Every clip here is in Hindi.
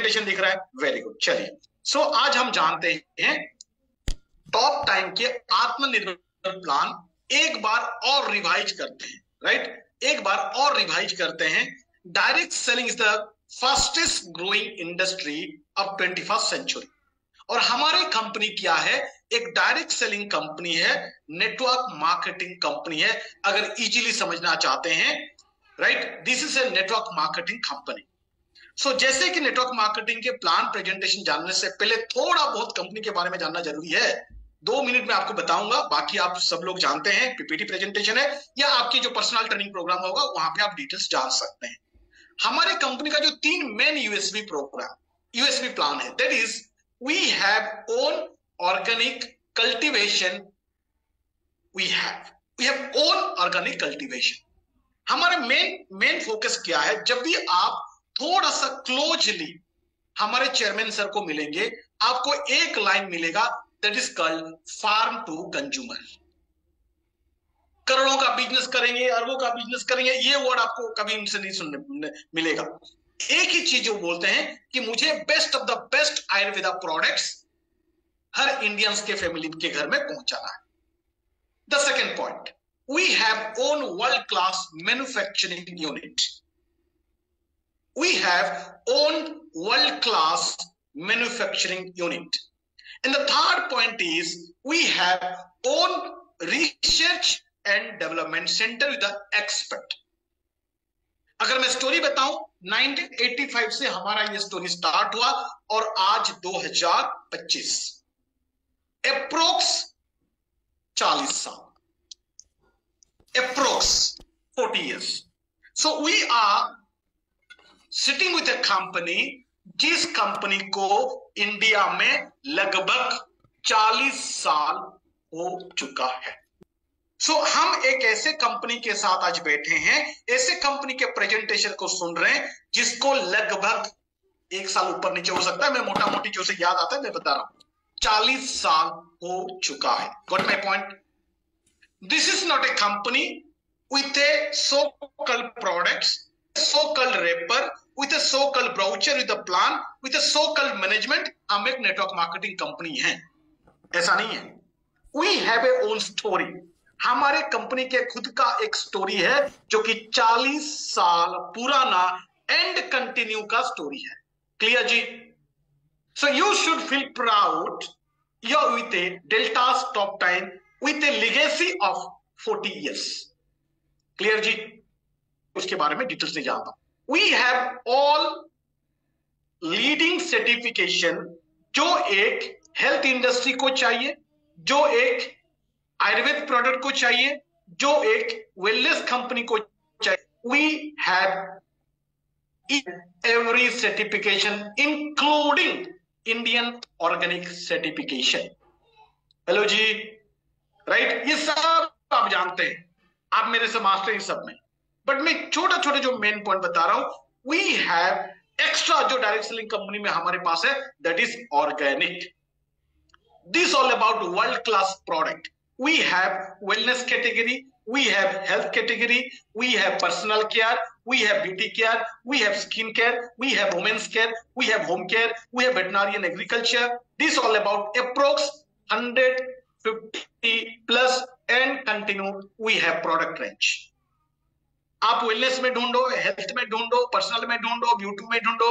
प्रेजेंटेशन दिख रहा है? Very good. चलिए, सो आज हम जानते हैं टॉप टाइम के आत्मनिर्भर प्लान एक बार और रिवाइज करते हैं, राइट? एक बार और रिवाइज करते हैं। Direct selling is the fastest growing industry of 21st century. और हमारी कंपनी क्या है? एक डायरेक्ट सेलिंग कंपनी है, नेटवर्क मार्केटिंग कंपनी है, अगर इजीली समझना चाहते हैं, right? This is a network marketing company. So जैसे कि नेटवर्क मार्केटिंग के प्लान प्रेजेंटेशन जानने से पहले थोड़ा बहुत कंपनी के बारे में जानना जरूरी है। 2 मिनट में आपको बताऊंगा, बाकी आप सब लोग जानते हैं। पीपीटी प्रेजेंटेशन है या आपकी जो पर्सनल ट्रेनिंग प्रोग्राम होगा वहां पे आप डिटेल्स जान सकते हैं। हमारे कंपनी का जो 3 मेन यूएसपी प्लान है, that is we have own organic cultivation. We have own organic cultivation. हमारा मेन फोकस क्या है? जब भी आप थोड़ा सा क्लोजली हमारे चेयरमैन सर को मिलेंगे, आपको एक लाइन मिलेगा, that is called farm to consumer. करोड़ों का बिजनेस करेंगे, अरबों का बिजनेस करेंगे, ये वर्ड आपको कभी उनसे नहीं सुनने मिलेगा। एक ही चीज वो बोलते हैं कि मुझे best of the best Ayurveda products हर इंडियंस के फैमिली के घर में पहुंचाना है। The second point, we have own world class manufacturing unit. We have own world-class manufacturing unit. And the third point is we have own research and development center with the expert. अगर मैं स्टोरी बताऊं, 1985 से हमारा ये स्टोरी स्टार्ट हुआ और आज 2025, अप्रोक्स 40 साल, approx 40 years. So we are sitting with a company जिस कंपनी को इंडिया में लगभग 40 साल हो चुका है। सो हम एक ऐसे कंपनी के साथ आज बैठे हैं, ऐसे कंपनी के प्रेजेंटेशन को सुन रहे हैं जिसको लगभग 1 साल ऊपर नीचे हो सकता है, मैं मोटा मोटी जो से याद आता है मैं बता रहा हूं, 40 साल हो चुका है। Got my point? This is not a company with A so called products, so-called rapper, with a so-called brochure, with a plan, with a so-called management। हम एक नेटवर्क मार्केटिंग कंपनी है, ऐसा नहीं है। We have a own story। हमारे कंपनी के खुद का एक स्टोरी है जो कि 40 साल पुराना एंड कंटिन्यू का स्टोरी है। क्लियर जी? So you should feel proud you're with a Delta's top time with a legacy of 40 years। Clear जी? उसके बारे में डिटेल्स नहीं जानता। We have all leading certification जो एक हेल्थ इंडस्ट्री को चाहिए, जो एक आयुर्वेद प्रोडक्ट को चाहिए, जो एक वेलनेस कंपनी को चाहिए। We have every certification including Indian organic certification. Hello जी, राइट? ये सब आप जानते हैं, आप मेरे से मास्टर इन सब में। बट मैं छोटे जो मेन पॉइंट बता रहा हूं। वी हैव एक्स्ट्रा जो डायरेक्ट सेलिंग कंपनी में हमारे पास है, that is organic. This all about world class product. We have wellness category, we have health category, we have personal care, we have beauty care, we have skin care, we have women's care, we have home care, we have veterinary and agriculture. This all about approx 150 plus and continue we have product range. आप वेलनेस में ढूंढो, हेल्थ में ढूंढो, पर्सनल में ढूंढो, ब्यूटी में ढूंढो,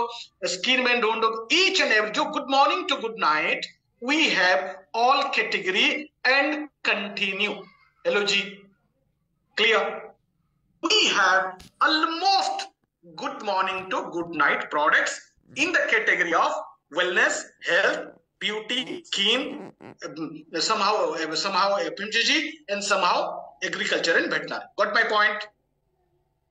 स्किन में ढूंढो, ईच एंड एवरी, जो good morning to good night, we have all category and continue. Hello जी, clear? We have almost good morning to good night products in the category of wellness, health, beauty, skin, somehow FMCG and somehow agriculture and veterinary। Got my point?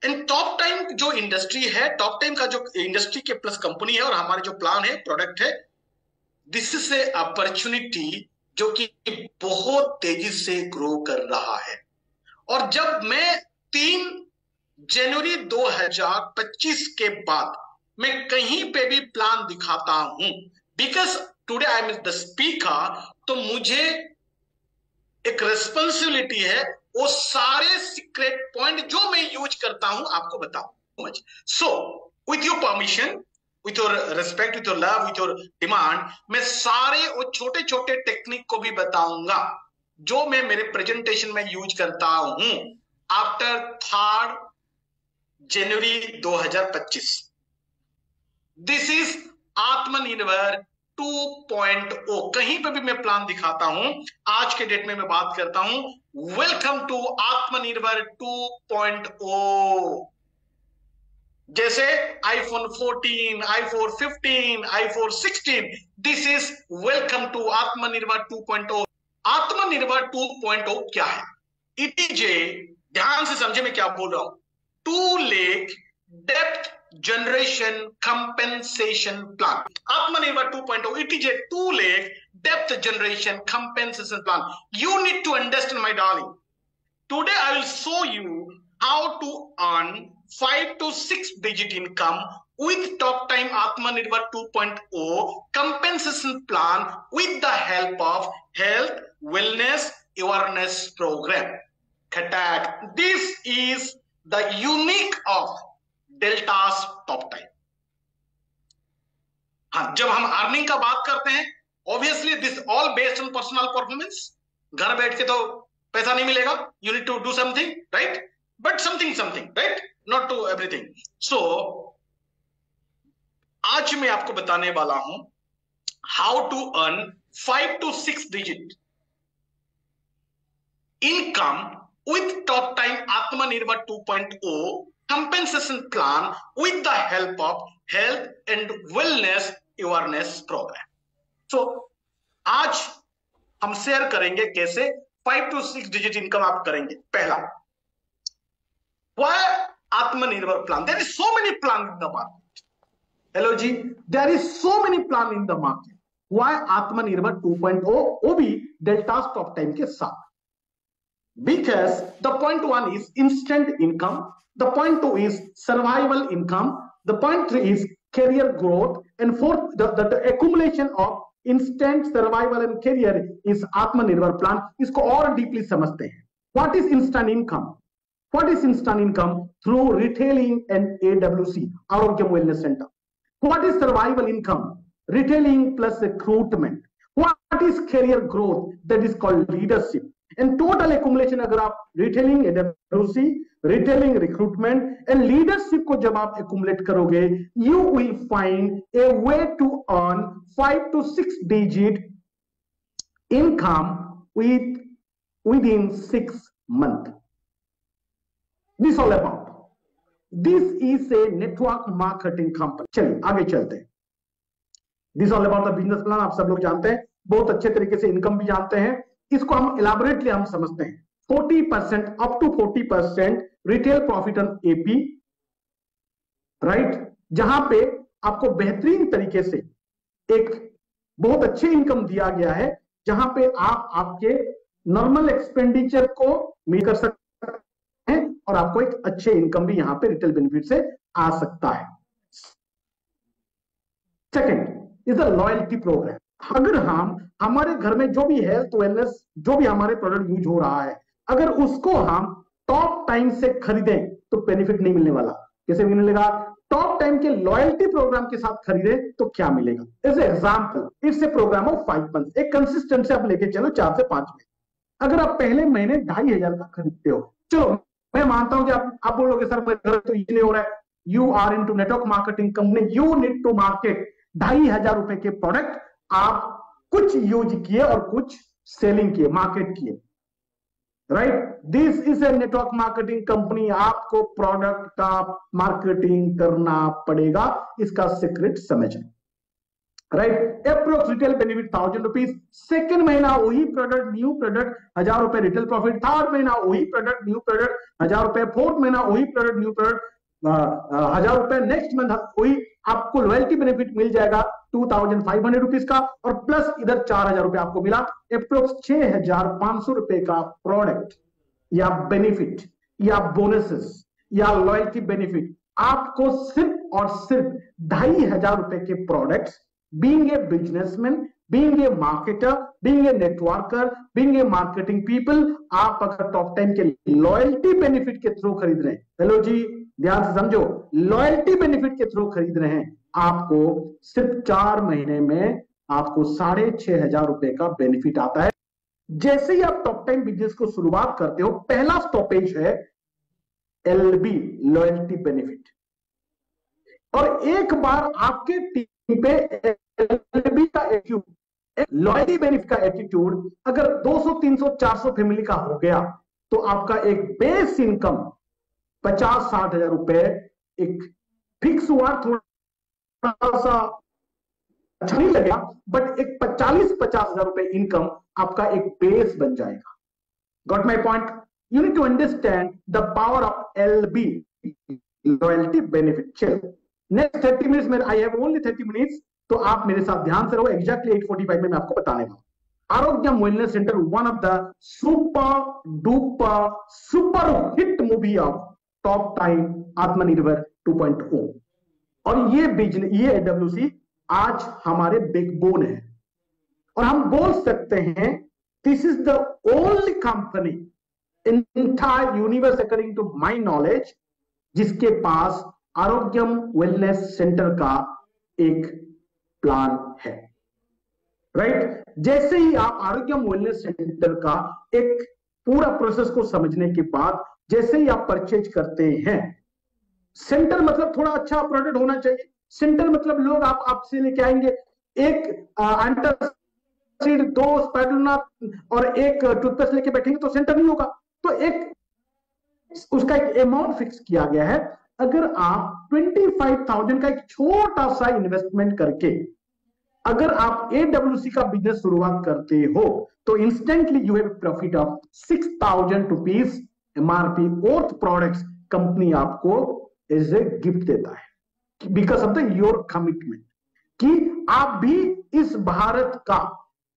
In top time जो इंडस्ट्री है, टॉप टाइम का जो इंडस्ट्री के प्लस कंपनी है और हमारे जो प्लान है, प्रोडक्ट है, दिस इज ए अपॉर्चुनिटी जो कि बहुत तेजी से ग्रो कर रहा है। और जब मैं 3 जनवरी 2025 के बाद मैं कहीं पे भी प्लान दिखाता हूं, because today I am the speaker, तो मुझे एक रेस्पॉन्सिबिलिटी है वो सारे सीक्रेट पॉइंट जो मैं यूज करता हूं आपको बताऊं। So with your permission, with your respect, with your love, with your demand, मैं सारे वो छोटे छोटे टेक्निक को भी बताऊंगा जो मैं मेरे प्रेजेंटेशन में यूज करता हूं आफ्टर 3 जनवरी 2025। दिस इज आत्मनिर्भर 2.0। कहीं पे भी मैं प्लान दिखाता हूं, आज के डेट में मैं बात करता हूं वेलकम टू आत्मनिर्भर 2.0। जैसे iPhone 14, iPhone 15, iPhone 16, this is welcome to Aatmanirbhar 2.0। आत्मनिर्भर 2.0 क्या है? इट इज ए, ध्यान से समझे मैं क्या बोल रहा हूं, 2 lakh depth generation compensation plan. आत्मनिर्भर 2.0, it is a 2 lakh depth generation compensation plan. You need to understand, my darling. Today I will show you how to earn 5 to 6 digit income with Talk Time Atmanirbhar 2.0 compensation plan with the help of health, wellness, awareness program. Khatak. This is the unique of Delta's top time. हाँ, जब हम अर्निंग का बात करते हैं, obviously this all based on personal performance. घर बैठ के तो पैसा नहीं मिलेगा, you need to do something, right? But something, right? Not to everything. So आज मैं आपको बताने वाला हूं how to earn 5 to 6 digit income with top time आत्मनिर्भर 2.0 compensation plan with the help of health and wellness awareness program. So आज हम शेयर करेंगे कैसे 5 to 6 डिजिट इनकम आप करेंगे। पहला, why Aatmanirbhar plan? There is so many plan in the market. Hello जी, there is so many plan in the market. Why आत्मनिर्भर 2.0 वो भी डेल्टा टॉप टाइम के साथ? Because the point 1 is instant income. The point 2 is survival income. The point 3 is career growth. And fourth, the accumulation of instant survival and career is Atmanirbhar plan. इसको और deeply समझते हैं। What is instant income? What is instant income? Through retailing and AWC, Arogyam Wellness Center. What is survival income? Retailing plus recruitment. What is career growth? That is called leadership. And total accumulation अगर आप retailing, AWC, retailing, recruitment and leadership को जब आप accumulate करोगे, you will find a way to earn 5 to 6 digit income within 6 months. This all about. This is a network marketing company. चलिए आगे चलते हैं। This all about the business plan आप सब लोग जानते हैं, बहुत अच्छे तरीके से इनकम भी जानते हैं। इसको हम इलाबोरेटली हम समझते हैं। 40% up to 40% retail profit on AP, right? जहां पे आपको बेहतरीन तरीके से एक बहुत अच्छे इनकम दिया गया है, जहां पे आप आपके नॉर्मल एक्सपेंडिचर को मीट कर सकते हैं और आपको एक अच्छे इनकम भी यहां पे रिटेल बेनिफिट से आ सकता है। Second is the loyalty programme. अगर हम हमारे घर में जो भी हेल्थ वेलनेस जो भी हमारे प्रोडक्ट यूज हो रहा है, अगर उसको हम टॉप टाइम से खरीदें तो बेनिफिट नहीं मिलने वाला। कैसे मिलेगा? टॉप टाइम के लॉयल्टी प्रोग्राम के साथ खरीदे तो क्या मिलेगा? As example, it's a programme of 5 months. एक कंसिस्टेंट से आप लेके चलो 4 से 5 महीने। अगर आप पहले महीने 2500 का खरीदते हो, चलो मैं मानता हूं कि आप बोलोगे सर मेरे घर तो ये नहीं हो रहा है। You are into network marketing company, you need to market 2500 रुपए के प्रोडक्ट। आप कुछ यूज किए और कुछ सेलिंग किए, मार्केट किए, right? This is a network marketing company. आपको प्रोडक्ट का मार्केटिंग करना पड़ेगा, इसका सीक्रेट समझना, right? Approx retail benefit 1000 rupees. Second महीना वही प्रोडक्ट, न्यू प्रोडक्ट 1000 रुपए रिटेल प्रॉफिट। थर्ड महीना वही प्रोडक्ट, न्यू प्रोडक्ट 1000 रुपए। फोर्थ महीना वही प्रोडक्ट, न्यू प्रोडक्ट 1000 रुपए। नेक्स्ट मंथ वही आपको लॉयल्टी बेनिफिट मिल जाएगा 2500 रुपीज का, और प्लस इधर 4000 रुपए आपको मिला। अप्रोक्स 6500 रुपए का प्रोडक्ट या बेनिफिट या बोनसेस या लॉयल्टी बेनिफिट आपको सिर्फ और सिर्फ 2500 रुपए के products, being a businessman, being a marketer, being a networker, being a marketing people, आप अगर टॉप टाइम के लॉयल्टी बेनिफिट के थ्रू खरीद रहे हैं, हेलो जी ध्यान से समझो, लॉयल्टी बेनिफिट के थ्रू खरीद रहे हैं, आपको सिर्फ 4 महीने में आपको 6,500 रुपए का बेनिफिट आता है। जैसे ही आप टॉप टाइम बिजनेस को शुरुआत करते हो, पहला स्टॉपेज है LB, लॉयल्टी बेनिफिट। और एक बार आपके टीम पे LB का एटीट्यूड, लॉयल्टी बेनिफिट का एटीट्यूड अगर 200, 300, 400 फैमिली का हो गया, तो आपका एक बेस इनकम 50-60 हजार रुपए एक फिक्स हुआ। थोड़ा सा अच्छा नहीं लगेगा, बट एक 40-50 हजार रुपए इनकम आपका एक बेस बन जाएगा। Got my point? You need to understand the power of LB, loyalty benefit. चलो नेक्स्ट 30 मिनट्स में, आई हैव ओनली 30 मिनट्स, तो आप मेरे साथ ध्यान से रहो। एग्जैक्टली 8:45 में मैं आपको बताने वाला हूं। Arogyam wellness centre, one of the super hit movie of top time आत्मनिर्भर 2.0। और ये बिजनेस, ये AWC आज हमारे बैकबोन है, और हम बोल सकते हैं this is the only company in entire universe according to my knowledge जिसके पास आरोग्यम वेलनेस सेंटर का एक प्लान है। राइट? जैसे ही आप आरोग्यम वेलनेस सेंटर का एक पूरा प्रोसेस को समझने के बाद जैसे ही आप परचेज करते हैं, सेंटर मतलब थोड़ा अच्छा प्रोडक्ट होना चाहिए। सेंटर मतलब लोग आपसे लेके आएंगे एक एंटासिड, 2 स्पाइरुलिना और एक टूथपेस्ट लेके बैठेंगे तो सेंटर नहीं होगा। तो एक उसका एक अमाउंट फिक्स किया गया है। अगर आप 25,000 का एक छोटा सा इन्वेस्टमेंट करके अगर आप AWC का बिजनेस शुरुआत करते हो, तो instantly you have profit of 6,000 rupees MRP worth products company आपको एज ए गिफ्ट देता है, because of the your commitment कि आप भी इस भारत का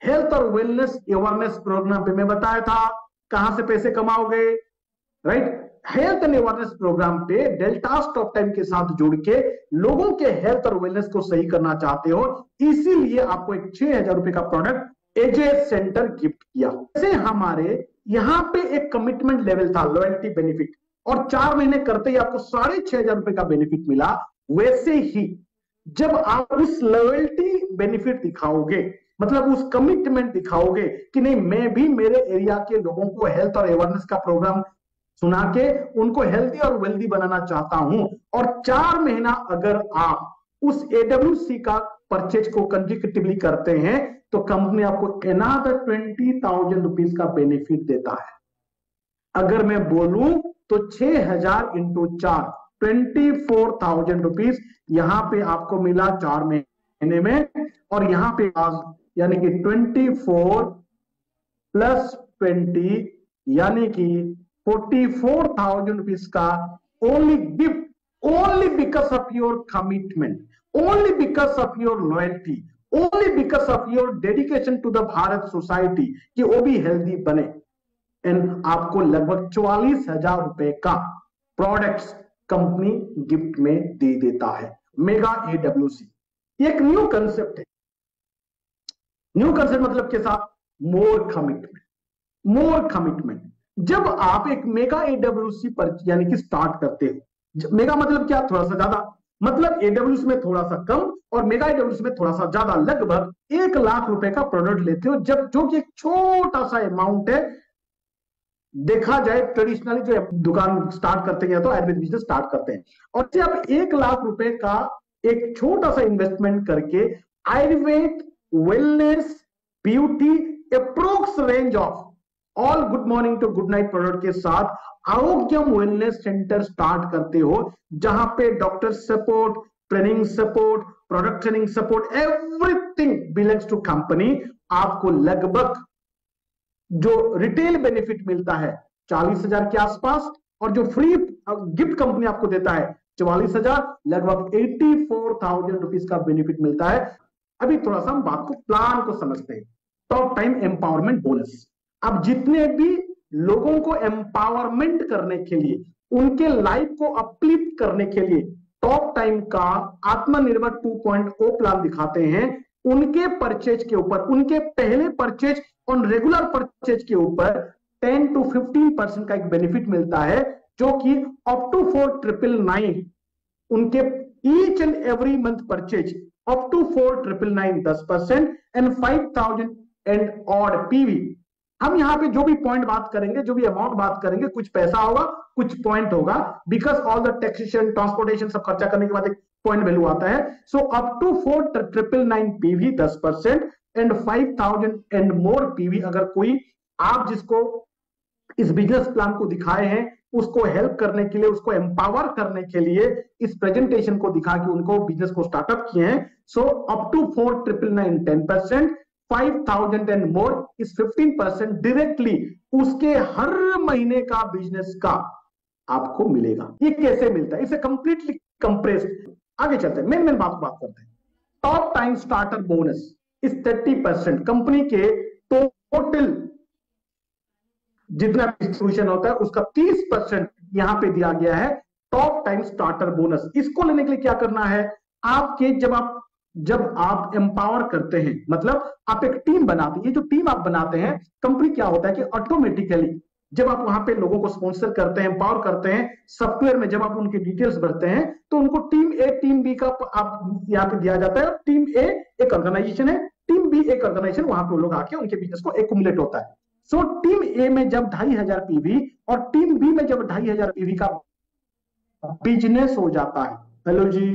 हेल्थ और वेलनेस अवेयरनेस प्रोग्राम पे मैं बताया था कहां से पैसे कमाओगे। Right? Health and awareness programme पे डेल्टा टॉप टाइम के साथ जुड़ के लोगों के हेल्थ और वेलनेस को सही करना चाहते हो, इसीलिए आपको एक 6,000 रुपए का product as a centre gift किया। जैसे हमारे यहां पे एक कमिटमेंट लेवल था लॉयल्टी बेनिफिट, और 4 महीने करते ही आपको 6,500 रुपए का बेनिफिट मिला, वैसे ही जब आप उस लॉयल्टी बेनिफिट दिखाओगे, मतलब उस कमिटमेंट दिखाओगे कि नहीं मैं भी मेरे एरिया के लोगों को हेल्थ और अवेयरनेस का प्रोग्राम सुना के उनको हेल्थी और वेल्दी बनाना चाहता हूं, और 4 महीना अगर आप उस AWC का परचेज को कंसेक्यूटिवली करते हैं, तो कंपनी आपको अनदर 20,000 रुपीज का बेनिफिट देता है। अगर मैं बोलूं तो 6,000 इंटू 4, 24,000 रुपीज यहां पे आपको मिला 4 महीने में, और यहां पे यानी कि 24 प्लस 20 यानी कि 44,000 रुपीज का only gift, only because of your commitment, only because of your loyalty, only because of your dedication to the Bharat society कि वो भी हेल्दी बने। एंड आपको लगभग 44,000 रुपए का प्रोडक्ट्स कंपनी गिफ्ट में दे देता है। मेगा AWC एक न्यू कंसेप्ट है। न्यू कंसेप्ट मतलब के साथ मोर कमिटमेंट, मोर कमिटमेंट। जब आप एक मेगा AWC पर यानी कि स्टार्ट करते हो, मेगा मतलब क्या? थोड़ा सा ज्यादा, मतलब AWC में थोड़ा सा कम और मेगा AWC में थोड़ा सा ज्यादा, लगभग 1 लाख रुपए का प्रोडक्ट लेते हो, जब जो कि एक छोटा सा अमाउंट है। देखा जाए ट्रेडिशनली जो दुकान स्टार्ट करते हैं तो आयुर्वेद बिजनेस स्टार्ट करते हैं, और जब आप 1 लाख रुपए का एक छोटा सा इन्वेस्टमेंट करके Ayurveda wellness beauty approx range of all good morning to good night product के साथ आरोग्यम वेलनेस सेंटर स्टार्ट करते हो, जहां पे doctor support, training support, product training support, everything belongs to company. आपको लगभग जो रिटेल बेनिफिट मिलता है 40,000 के आसपास, और जो फ्री गिफ्ट कंपनी आपको देता है 44,000, लगभग 84,000 रुपीज का बेनिफिट मिलता है। अभी थोड़ा सा हम बात को प्लान को समझते हैं। Top time empowerment bonus. अब जितने भी लोगों को एम्पावरमेंट करने के लिए, उनके लाइफ को अपलिफ्ट करने के लिए टॉप टाइम का आत्मनिर्भर 2.0 प्लान दिखाते हैं, उनके परचेज के ऊपर, उनके पहले परचेज और रेगुलर परचेज के ऊपर 10 to 15% का एक बेनिफिट मिलता है, जो कि अप टू 4,999 उनके each and every month purchase up to 4,999 10% and 5,000 and odd PV. हम यहाँ पे जो भी पॉइंट बात करेंगे, जो भी अमाउंट बात करेंगे, कुछ पैसा होगा, कुछ पॉइंट होगा, because all the taxation, transportation सब खर्चा करने के बाद एक पॉइंट वैल्यू आता है। So up to 4,999 PV 10% and 5,000 and more PV. अगर कोई आप जिसको इस बिजनेस प्लान को दिखाए हैं, उसको हेल्प करने के लिए, उसको एम्पावर करने के लिए इस प्रेजेंटेशन को दिखा के उनको बिजनेस को स्टार्टअप किए हैं। सो अप टू 4,999 10%, 5,000 एंड मोर इस 15% डायरेक्टली उसके हर महीने का बिजनेस का आपको मिलेगा। ये कैसे मिलता है? इसे कंप्लीटली कंप्रेस्ड। आगे चलते हैं, मेन बात करते हैं। टॉप टाइम स्टार्टर बोनस इस 30% कंपनी के टोटल जितना डिस्ट्रीब्यूशन होता है उसका 30% यहां पे दिया गया है टॉप टाइम स्टार्टर बोनस। इसको लेने के लिए क्या करना है? आपके जब आप एम्पावर करते हैं, मतलब आप एक टीम बनाते हैं, ये जो टीम आप बनाते हैं, कंपनी क्या होता है कि ऑटोमेटिकली जब आप वहां पे लोगों को स्पॉन्सर करते हैं, एम्पावर करते हैं, सॉफ्टवेयर में जब आप उनकी डिटेल्स भरते हैं तो उनको टीम ए टीम बी का आप यहाँ पे दिया जाता है। टीम ए एक ऑर्गेनाइजेशन है, टीम बी एक ऑर्गेनाइजेशन, वहां पे लोग आके उनके बिजनेस को एक्युमुलेट होता है। सो टीम ए में जब 2,500 पीवी और टीम बी में जब 2,500 पीवी का बिजनेस हो जाता है, हेलो जी,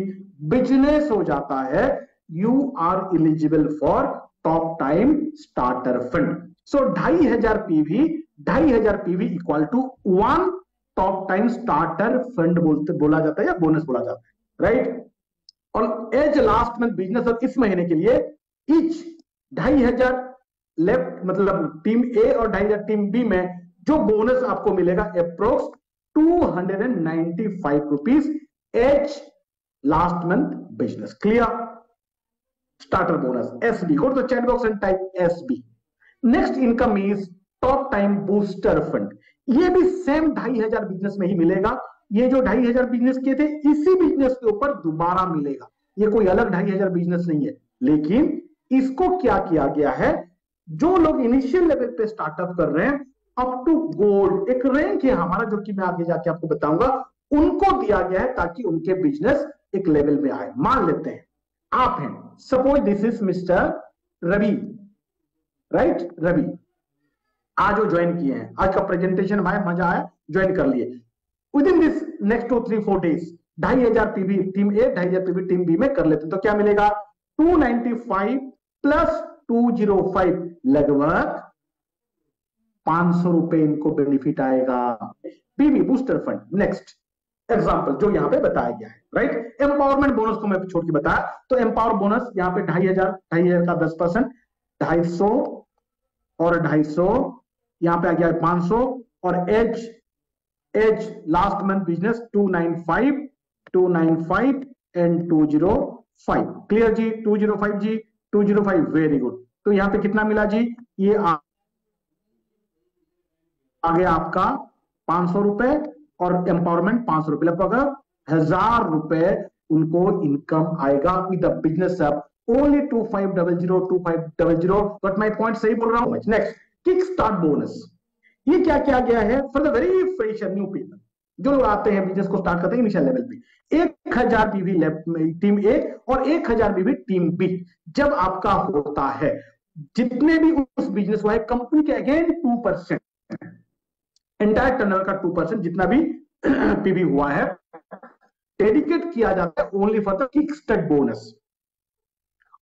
बिजनेस हो जाता है, you are eligible for top time starter fund. So 2,500 PV equal to 1 top time starter fund बोला जाता है या बोनस बोला जाता है, राइट। और एज लास्ट मंथ बिजनेस और इस महीने के लिए ईच 2,500 लेफ्ट, मतलब टीम ए और 2,500 टीम बी में जो बोनस आपको मिलेगा approx 295 rupees as last month business. Clear? Starter bonus SB, go to the chat box and type SB. Next income is top time booster fund. ये भी सेम 2,500 बिजनेस में ही मिलेगा। ये जो 2,500 बिजनेस किए थे, इसी बिजनेस के ऊपर दोबारा मिलेगा। ये कोई अलग 2,500 बिजनेस नहीं है, लेकिन इसको क्या किया गया है, जो लोग इनिशियल लेवल पे स्टार्टअप कर रहे हैं, अप टू गोल्ड एक रैंक है हमारा, जो कि मैं आगे जाके आपको बताऊंगा, उनको दिया गया है ताकि उनके बिजनेस एक लेवल में आए। मान लेते हैं आप हैं, suppose this is mister Ravi, right, Ravi आज वो ज्वाइन किए हैं, आज का प्रेजेंटेशन भाई मजा आया, ज्वाइन कर लिए। Within this next 2-3-4 days 2,500 PV team A, 2,500 PV team B में कर लेते हैं, तो क्या मिलेगा? 295 प्लस 205 लगभग 500 रुपए इनको बेनिफिट आएगा। PV booster fund. Next example जो यहां पे बताया गया है, राइट। एम्पावरमेंट बोनस को मैं छोड़ के बताया, तो एम्पावर बोनस यहां पे 2,500 का 10%, 250 और 250, यहां पे आ गया 500 और as last month business 295 and 205। Clear जी? 205 जी, 205, वेरी गुड। तो यहां पे कितना मिला जी? ये आ गया आपका 500 रुपए और एम्पावरमेंट 500 रुपए, लगभग 1,000 रुपए उनको इनकम आएगा with the business of only 2500। But my point सही बोल रहा हूं। Next kick start bonus. ये क्या किया गया है for the very fresher new people, जो लोग आते हैं बिजनेस को स्टार्ट करते हैं इनिशियल लेवल पे। 1,000 पीवी टीम ए और 1,000 पीवी टीम बी जब आपका होता है, जितने भी उस बिजनेस को है, कंपनी के अगेन 2%, एंटायर टर्नओवर का 2% जितना भी पीवी हुआ है, डेडिकेट किया जाता है only for the kick start bonus.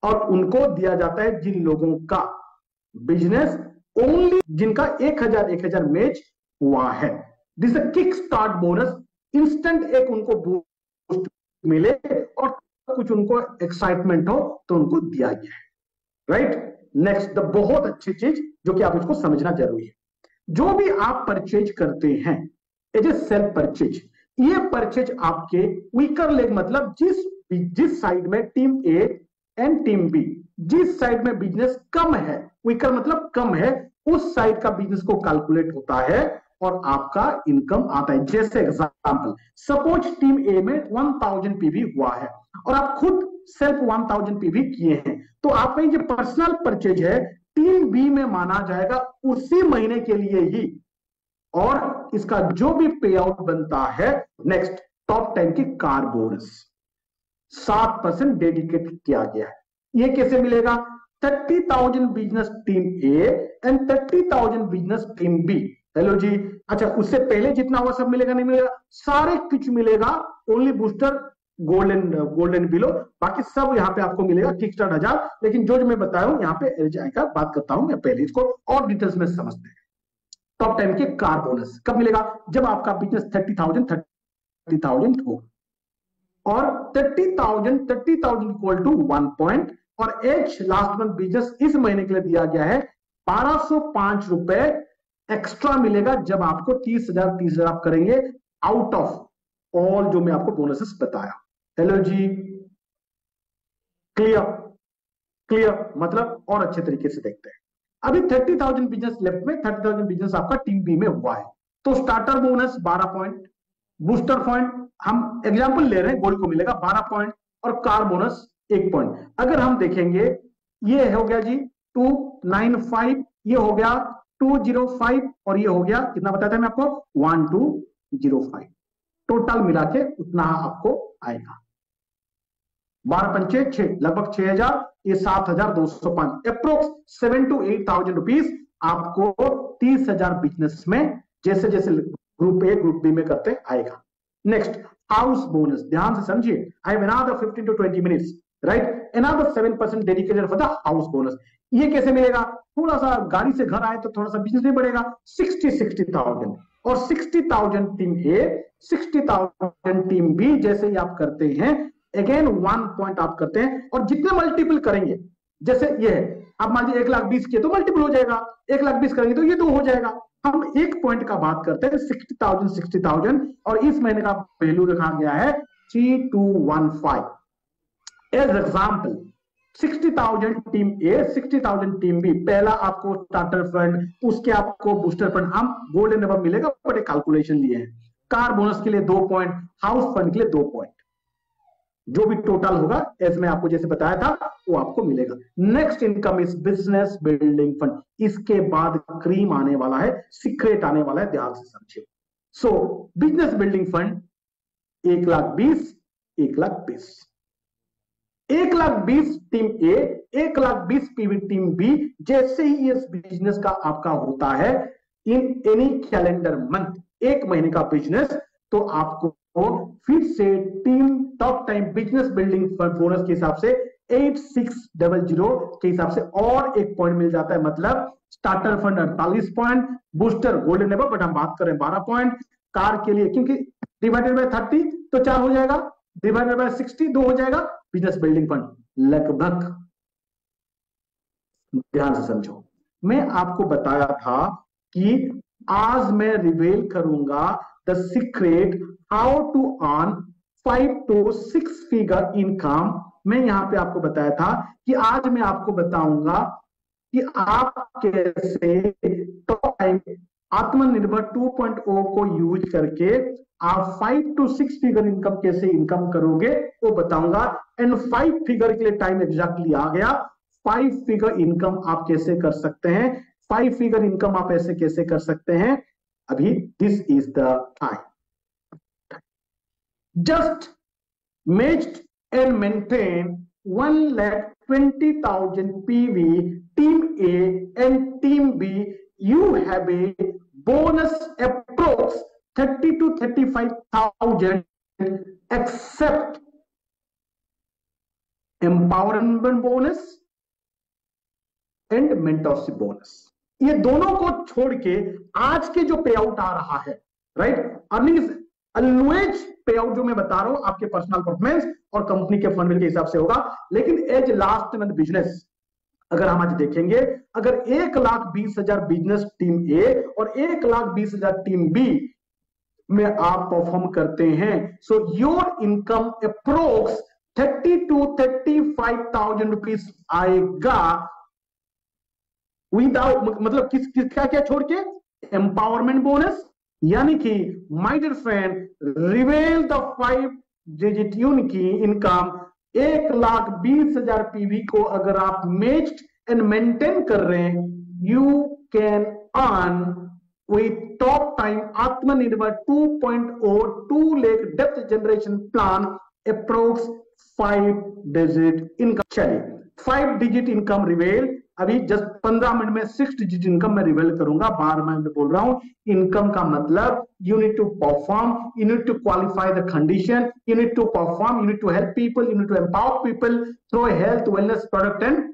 और उनको दिया जाता है जिन लोगों का बिजनेस ओनली, जिनका 1,000 मैच हुआ है। This kick start bonus, instant एक उनको बूस्ट मिले और कुछ उनको एक्साइटमेंट हो तो उनको दिया गया है, राइट। नेक्स्ट द बहुत अच्छी चीज जो कि आप इसको समझना जरूरी है, जो भी आप परचेज करते हैं एज ए सेल्फ परचेज, ये परचेज आपके वीकर लेग, मतलब जिस साइड में team A and team B, जिस साइड में बिजनेस कम है, वीकर मतलब कम है, उस साइड का बिजनेस को कैलकुलेट होता है और आपका इनकम आता है। जैसे एग्जांपल, सपोज टीम ए में 1,000 पीवी हुआ है और आप खुद सेल्फ 1,000 पीवी किए हैं, तो आपका ये पर्सनल परचेज है, टीम बी में माना जाएगा उसी महीने के लिए ही, और इसका जो भी पे आउट बनता है नेक्स्ट टॉप 10 की कार बोनस। 7% डेडिकेट किया गया है। ये कैसे मिलेगा? 30,000 business team A and 30,000 business team B. Hello जी, अच्छा उससे पहले जितना हुआ सब मिलेगा नहीं मिलेगा? सारे कुछ मिलेगा, ओनली बूस्टर गोल्डन बिलो, बाकी सब यहाँ पे आपको मिलेगा किक स्टार्ट 1000। लेकिन जो मैं बताया हूं यहाँ पे जाएगा, बात करता हूं मैं पहले इसको और डिटेल्स में समझते हैं। टॉप 10 के कार बोनस कब मिलेगा? जब आपका बिजनेस 30,000 हो और 30,000 इक्वल टू 1 पॉइंट और एच लास्ट मंथ बिजनेस इस महीने के लिए दिया गया है 1205 रुपए एक्स्ट्रा मिलेगा जब आपको 30,000 आप करेंगे आउट ऑफ ऑल जो मैं आपको बोनसेस बताया। हेलो जी, क्लियर मतलब और अच्छे तरीके से देखते हैं। अभी 30,000 बिजनेस लेफ्ट में, 30,000 बिजनेस आपका टीम बी में हुआ है, तो starter bonus 12 point, booster point हम एग्जांपल ले रहे हैं, गोल्ड को मिलेगा 12 पॉइंट और कार बोनस 1 पॉइंट। अगर हम देखेंगे ये हो गया जी 295, ये हो गया 205 और ये हो गया कितना बताया था मैं आपको 1205, टोटल मिला के उतना आपको आएगा 12 पंचे 6, लगभग 6,000, ये 7,205, अप्रोक्स 7 to 8,000 रुपीज आपको 30,000 बिजनेस में जैसे जैसे ग्रुप ए ग्रुप बी में करते आएगा। नेक्स्ट हाउस बोनस, ध्यान से समझिए। I have another 15 to 20 minutes, right? Another 7% dedicated for the house bonus. ये कैसे मिलेगा? थोड़ा सा गाड़ी से घर आए तो थोड़ा सा बिजनेस भी बढ़ेगा। 60,000 और 60,000 टीम ए, 60,000 टीम बी जैसे ही आप करते हैं अगेन 1 पॉइंट आप करते हैं और जितने मल्टीपल करेंगे, जैसे ये है आप मान लीजिए 1,20,000 किए तो मल्टीपल हो जाएगा, 1,20,000 करेंगे तो ये 2 हो जाएगा। हम 1 पॉइंट का बात करते हैं 60,000 और इस महीने का वैल्यू रखा गया है 3215। एज एग्जाम्पल 60,000 टीम ए, 60,000 टीम बी, पहला आपको स्टार्टर फंड, उसके आपको बूस्टर फंड, हम गोल्डन नंबर मिलेगा बड़े कैलकुलेशन लिए हैं। कार बोनस के लिए 2 पॉइंट, हाउस फंड के लिए 2 पॉइंट, जो भी टोटल होगा एज मैं आपको जैसे बताया था वो आपको मिलेगा। Next income is business building fund, इसके बाद क्रीम आने वाला है, सीक्रेट आने वाला है, ध्यान से समझिए। So business building fund 1,20,000, 1,20,000, 1,20,000 team A, 1,20,000 PV team B. जैसे ही इस बिजनेस का आपका होता है इन एनी कैलेंडर मंथ, एक महीने का बिजनेस, तो आपको फिर से team top time business building fund bonus के हिसाब से 8600 के हिसाब से और 1 पॉइंट मिल जाता है। मतलब starter fund 48 point, booster golden neighbour but हम बात करें 12 पॉइंट, कार के लिए क्योंकि डिवाइडेड बाय 30 तो 4 हो जाएगा, डिवाइडेड बाय 60 2 हो जाएगा, बिजनेस बिल्डिंग फंड लगभग। ध्यान से समझो, मैं आपको बताया था कि आज मैं रिवील करूंगा the secret how to earn 5 to 6 figure income. मैं यहां पे आपको बताया था कि आज मैं आपको बताऊंगा कि आप कैसे टॉप टाइम आत्मनिर्भर 2.0 को यूज करके आप 5 to 6 फिगर इनकम कैसे इनकम करोगे वो बताऊंगा। एंड 5 फिगर के लिए टाइम एग्जैक्टली आ गया। 5 फिगर इनकम आप कैसे कर सकते हैं, 5 फिगर इनकम आप ऐसे कैसे कर सकते हैं, अभी this is the time. Just matched and maintain 1,20,000 PV team A and team B. You have a bonus approx 30 to 35,000 except empowerment bonus and mentorship bonus। ये दोनों को छोड़ के आज के जो पे आउट आ रहा है, राइट, अर्निंग ऑलवेज पे आउट जो मैं बता रहा हूं आपके पर्सनल परफॉर्मेंस और कंपनी के फंड के हिसाब से होगा। लेकिन एज लास्ट मंथ बिजनेस अगर हम आज देखेंगे, अगर 1,20,000 बिजनेस टीम ए और 1,20,000 टीम बी में आप परफॉर्म करते हैं, so your income approx 30 to 35,000 rupees आएगा विदाउट, मतलब किस क्या क्या छोड़ के, एम्पावरमेंट बोनस, यानी कि my dear friend reveal the 5 digit की इनकम 1,20,000 पीवी को अगर आप मैच्ड एंड मेंटेन कर रहे हैं, you can earn with top time आत्मनिर्भर 2.0 2 lakh depth generation plan approx 5 digit income. चलिए 5 डिजिट इनकम रिवेल, अभी जस्ट 15 मिनट में 6 डिजिट इनकम में रिवेल करूंगा। बार बार मैं बोल रहा हूं, इनकम का मतलब you need to perform, you need to qualify the condition, you need to perform, you need to help people, you need to empower people through health wellness product and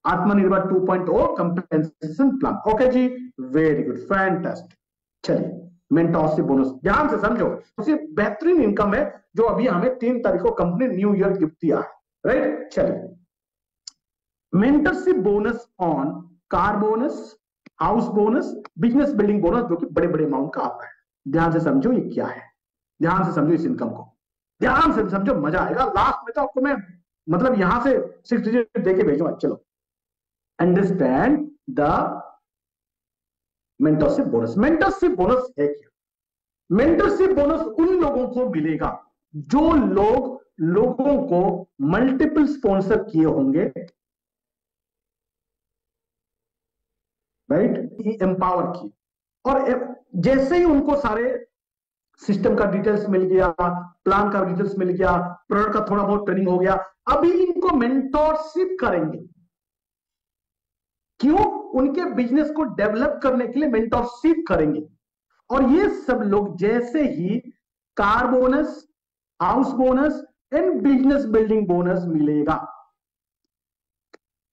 आत्मनिर्भर 2.0 कंपेंसेशन प्लान। ओके जी, वेरी गुड, फैंटास्टिक। चलिए मेंटरशिप बोनस ध्यान से समझो, उससे बेहतरीन इनकम है जो अभी हमें 3 तारीख को कंपनी न्यू ईयर गिफ्ट दिया है, राइट। चलिए mentorship bonus on car bonus, house bonus, business building bonus, जो कि बड़े बड़े अमाउंट का आता है। ध्यान से समझो ये क्या है, ध्यान से समझो इस इनकम को, ध्यान से समझो, मजा आएगा। लास्ट में तो आपको मैं मतलब यहां से 6 डिजिट देके भेजूंगा। चलो understand the mentorship bonus. Mentorship bonus है क्या? मेंटरशिप बोनस उन लोगों को मिलेगा जो लोगों को मल्टीपल स्पॉन्सर किए होंगे, राइट, एम्पावर किए, और जैसे ही उनको सारे सिस्टम का डिटेल्स मिल गया, प्लान का डिटेल्स मिल गया, प्रोडक्ट का थोड़ा बहुत ट्रेनिंग हो गया, अभी इनको मेंटरशिप करेंगे। क्यों? उनके बिजनेस को डेवलप करने के लिए मेंटरशिप करेंगे। और ये सब लोग जैसे ही car bonus, house bonus and business building bonus मिलेगा,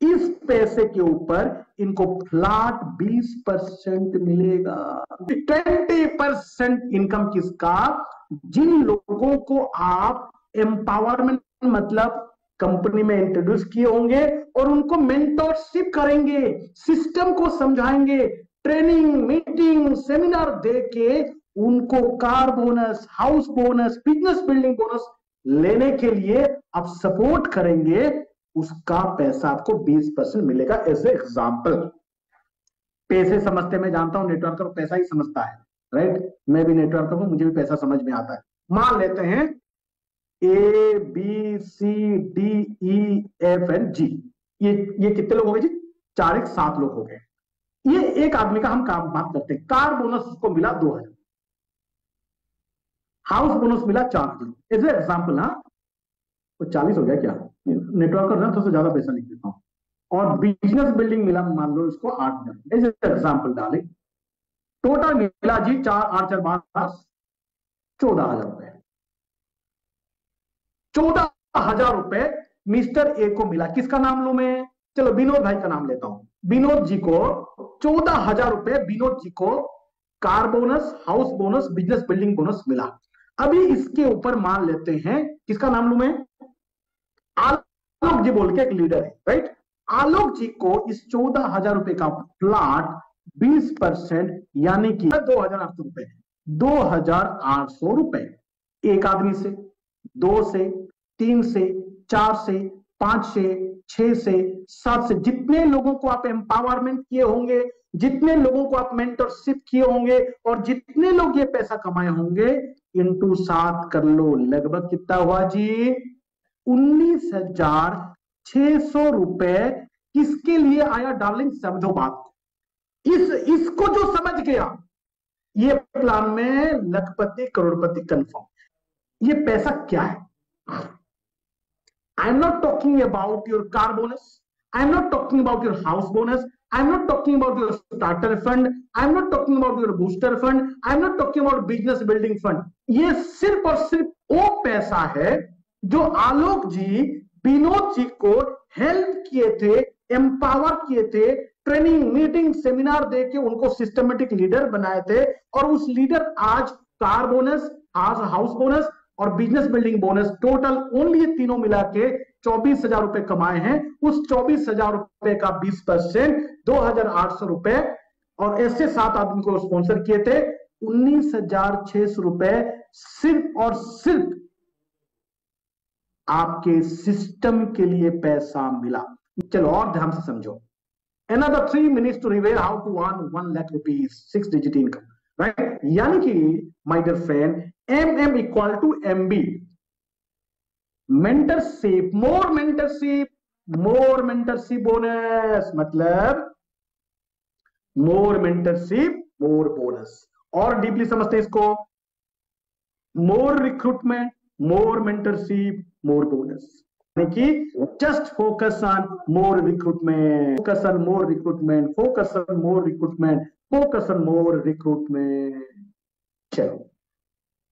इस पैसे के ऊपर इनको फ्लैट 20% मिलेगा। 20% इनकम किसका? जिन लोगों को आप एम्पावरमेंट मतलब कंपनी में इंट्रोड्यूस किए होंगे और उनको मेंटरशिप करेंगे, सिस्टम को समझाएंगे, ट्रेनिंग, मीटिंग, सेमिनार देके उनको car bonus, house bonus, business building bonus लेने के लिए आप सपोर्ट करेंगे, उसका पैसा आपको 20% मिलेगा। एज ए एग्जाम्पल, पैसे समझते मैं जानता हूं, नेटवर्कर पैसा ही समझता है, राइट। मैं भी नेटवर्कर हूं, मुझे भी पैसा समझ में आता है। मान लेते हैं A B C D E F and G, ये कितने लोग हो गए जी? 4 1 7 लोग हो गए। ये एक आदमी का हम काम बात करते हैं। कार बोनस उसको मिला 2000, हाउस बोनस मिला 4000, एज ए एग्जाम्पल। हाँ, तो 40 हो गया क्या? नेटवर्कर ना तो ज्यादा पैसा नहीं देता हूं। और बिजनेस बिल्डिंग मिला मान लो इसको 8000, एज ए एग्जाम्पल डाले। टोटल मिला जी 4 8 4 12 14,000 रुपए। 14,000 रुपए मिस्टर ए को मिला। किसका नाम लू मैं? चलो विनोद भाई का नाम लेता हूं। विनोद जी को 14,000 रुपए विनोद जी को car bonus, house bonus, business building bonus मिला। अभी इसके ऊपर मान लेते हैं, किसका नाम लू मैं? आलोक जी बोल के एक लीडर है, राइट। आलोक जी को इस 14,000 रुपए का प्लाट 20% यानी कि 2,800 रुपए, 2,800 रुपए एक आदमी से, 2 से, 3 से, 4 से, 5 से, 6 से, 7 से, जितने लोगों को आप एम्पावरमेंट किए होंगे, जितने लोगों को आप मेंटरशिप किए होंगे और जितने लोग ये पैसा कमाए होंगे, इंटू 7 कर लो, लगभग कितना हुआ जी? 19,600 रुपए। किसके लिए आया डार्लिंग? समझो बात। इसको जो समझ गया, ये प्लान में लखपति करोड़पति कंफर्म। ये पैसा क्या है? I am not talking about your car bonus, I am not talking about your house bonus, I am not talking about your starter fund, I am not talking about your booster fund, I am not talking about business building fund. ये सिर्फ और सिर्फ वो पैसा है जो आलोक जी विनोद जी को हेल्प किए थे, एम्पावर किए थे, ट्रेनिंग, मीटिंग, सेमिनार देके उनको सिस्टमेटिक लीडर बनाए थे। और उस लीडर आज कार बोनस, आज हाउस बोनस और business building bonus, total only ये तीनों मिला के 24,000 रुपए कमाए हैं। उस 24,000 रुपए का 20% 2,800 रुपए, और ऐसे 7 आदमी को स्पॉन्सर किए थे। 19,600 रुपए सिर्फ और सिर्फ आपके सिस्टम के लिए पैसा मिला। चलो और ध्यान से समझो। Another 3 minutes to reveal how to earn 1 lakh rupees, 6 digit income, right? यानी कि my dear friend, MM equal to MB, mentorship, more mentorship, more mentorship bonus, मतलब more mentorship, more bonus। और डीपली समझते हैं इसको। more recruitment, more mentorship, more bonus. यानी कि just focus on more recruitment, focus on more recruitment, focus on more recruitment, focus on more recruitment. चलो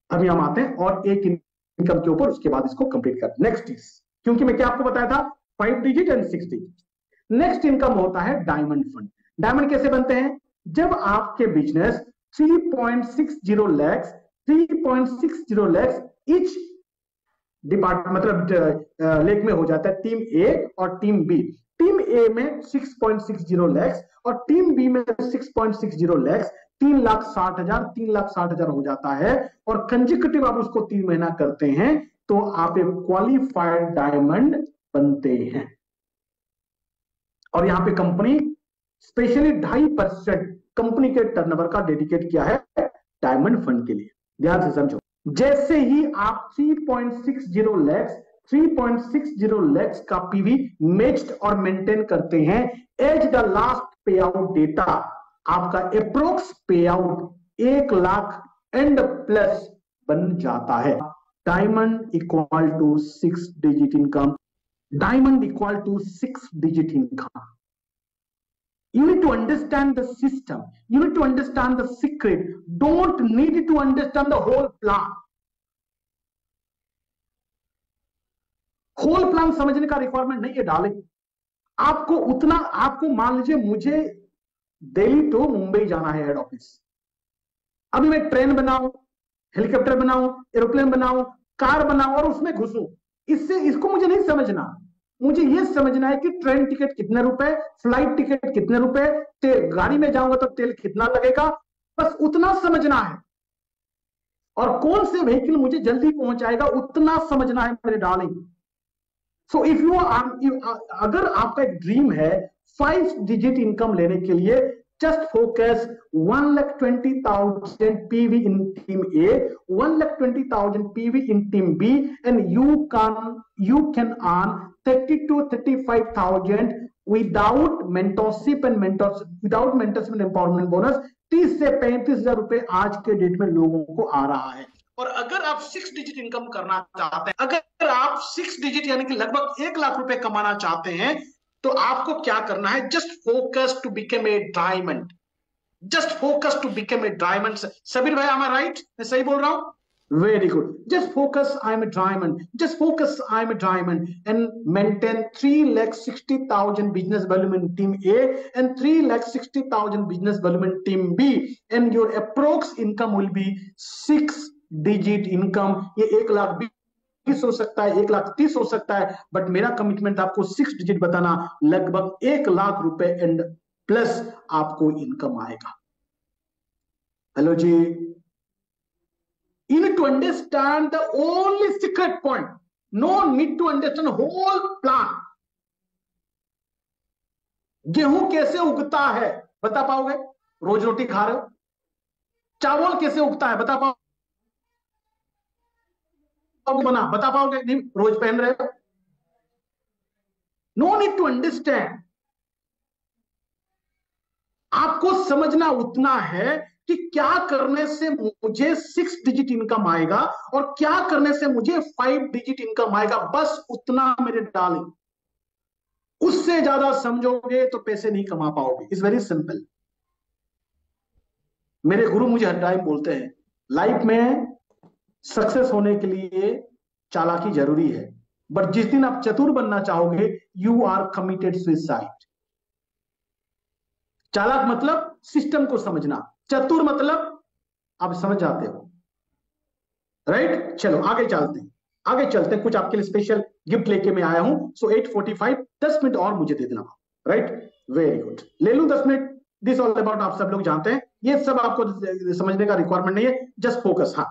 अभी हम आते हैं और एक इनकम के ऊपर, उसके बाद इसको कंप्लीट करते हैं. नेक्स्ट इज, क्योंकि मैं क्या आपको बताया था 5 digit and 6 digit. Next income होता है डायमंड फंड. डायमंड कैसे बनते हैं? जब आपके business 3.60 lakhs, 3.60 lakhs etch department मतलब लेख में हो जाता है टीम ए और टीम बी. टीम ए में 6.60 lakhs और टीम बी में 6.60 lakhs, 3,60,000, 3,60,000 हो जाता है. और कंजिक्यूटिव आप उसको 3 महीना करते हैं तो आप एक क्वालिफाइड डायमंड बनते हैं. और यहां पे कंपनी स्पेशली 2.5% कंपनी के टर्नओवर का डेडिकेट किया है डायमंड फंड के लिए. ध्यान से समझो. जैसे ही आप 3.60 lakhs, 3.60 lakhs का पीवी मैच्ड और मेंटेन करते हैं, as the last payout data आपका approx payout 1 lakh and plus बन जाता है. Diamond equal to 6 digit income. Diamond equal to 6 digit income. You need to understand the system. You need to understand the secret. Don't need to understand the whole plan. Whole plan समझने का रिक्वायरमेंट नहीं है डाले. आपको उतना, आपको मान लीजिए मुझे दिल्ली टू मुंबई जाना है हेड ऑफिस. अभी मैं ट्रेन बनाऊं, हेलीकॉप्टर बनाऊं, एरोप्लेन बनाऊं, कार बनाऊं और उसमें घुसूं, इसको मुझे नहीं समझना. मुझे यह समझना है कि ट्रेन टिकट कितने रुपए, फ्लाइट टिकट कितने रुपए, तेल, गाड़ी में जाऊंगा तो तेल कितना लगेगा, बस उतना समझना है. और कौन से व्हीकल मुझे जल्दी पहुंचाएगा उतना समझना है मेरे डार्लिंग. सो इफ यू अगर आपका एक ड्रीम है 5 डिजिट इनकम लेने के लिए, just focus 1,20,000 PV in team A, 1,20,000 PV in team B, and you can earn 30 to 35,000 without mentorship and empowerment bonus. 30 से 35,000 रुपए आज के डेट में लोगों को आ रहा है. और अगर आप 6 डिजिट इनकम करना चाहते हैं, अगर आप 6 डिजिट यानी कि लगभग 1 लाख रुपए कमाना चाहते हैं, तो आपको क्या करना है? Just focus to become a diamond. Just focus to become a diamond. Sabir भाई, am I right? मैं सही बोल रहा हूं? Very good. Just focus, I'm a diamond. Just focus, I'm a diamond. And maintain 3,60,000 business volume in team A and 3,60,000 business volume in team B. And your approx income will be 6 digit income. ये 1,20,000 हो सकता है, 1,30,000 हो सकता है, बट मेरा कमिटमेंट आपको 6 डिजिट बताना, लगभग 1 लाख रुपए एंड प्लस आपको इनकम आएगा. हेलो जी. You need to understand the only secret point. No need to understand whole plan. गेहूं कैसे उगता है बता पाओगे? रोज रोटी खा रहे हो. चावल कैसे उगता है बता पाओगे? बता पाओगे? नहीं. रोज पहन रहे हो. No need to understand. आपको समझना उतना है कि क्या करने से मुझे 6 डिजिट इनकम आएगा और क्या करने से मुझे 5 डिजिट इनकम आएगा, बस उतना मेरे डार्लिंग. उससे ज्यादा समझोगे तो पैसे नहीं कमा पाओगे. It's very simple. मेरे गुरु मुझे हर टाइम बोलते हैं, लाइफ में सक्सेस होने के लिए चालाकी जरूरी है, बट जिस दिन आप चतुर बनना चाहोगे, यू आर कमिटेड सुसाइड. चालाक मतलब सिस्टम को समझना, चतुर मतलब आप समझ जाते हो. राइट. चलो आगे चलते हैं. कुछ आपके लिए स्पेशल गिफ्ट लेके मैं आया हूं. सो 8:45, 10 मिनट और मुझे दे देना. राइट. Very good. ले लूं 10 मिनट. दिस ऑल अबाउट आप सब लोग जानते हैं. ये सब आपको समझने का रिक्वायरमेंट नहीं है. Just focus. हाँ.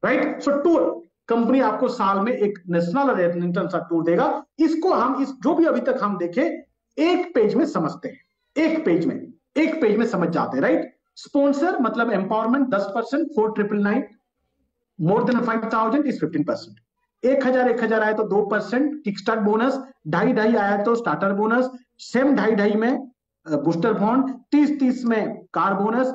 राइट. सो टूर कंपनी आपको साल में एक नेशनल और इंटरनेशनल टूर देगा. इसको हम जो भी अभी तक हम देखे एक पेज में समझते हैं. एक पेज में समझ जाते हैं. राइट. स्पॉन्सर मतलब एम्पावरमेंट 10%, 4,999, मोर देन 5,000 इज 15%. 1,000 आया तो 2% किक स्टार्ट बोनस, 2,500 आया तो स्टार्टर बोनस, सेम 2,500 में बूस्टर बॉन्ड, 30 में कार बोनस,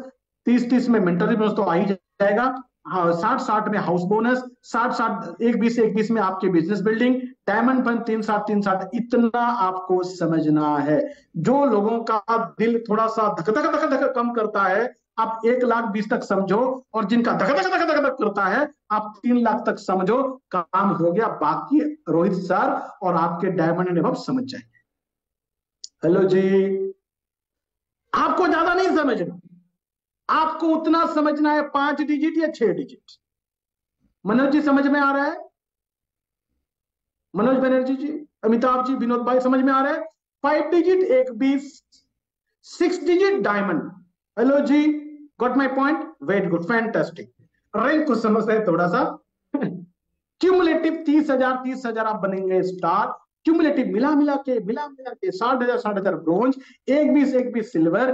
30 में मेंटरशिप बोनस तो आ ही जाएगा. हाँ 60-60 में हाउस बोनस, 60-60 1-20 में आपके बिजनेस बिल्डिंग, डायमंड फंड 3-60 इतना आपको समझना है। जो लोगों का दिल थोड़ा सा धक धक धक धक कम करता है, आप 1,20,000 तक समझो, और जिनका धक धक धक धक धक करता है आप 3 लाख तक समझो, काम हो गया। बाकी रोहित सर और आपके डायमंड एंड अबव समझ जाएंगे। हेलो जी, आपको ज्यादा नहीं समझना, आपको उतना समझना है 5 डिजिट या 6 डिजिट। मनोज जी समझ में आ रहा है? मनोज बनर्जी जी, अमिताभ जी, विनोद भाई समझ में आ रहा है? 5 डिजिट 1-20, 6 डिजिट डायमंड। हेलो जी, got my point? Very good, fantastic. Rank को समझ रहे थोड़ा सा। क्यूमुलेटिव 30,000 आप बनेंगे स्टार। क्यूमुलेटिव मिला मिला के 60,000 ब्रोंज, 1-20 सिल्वर,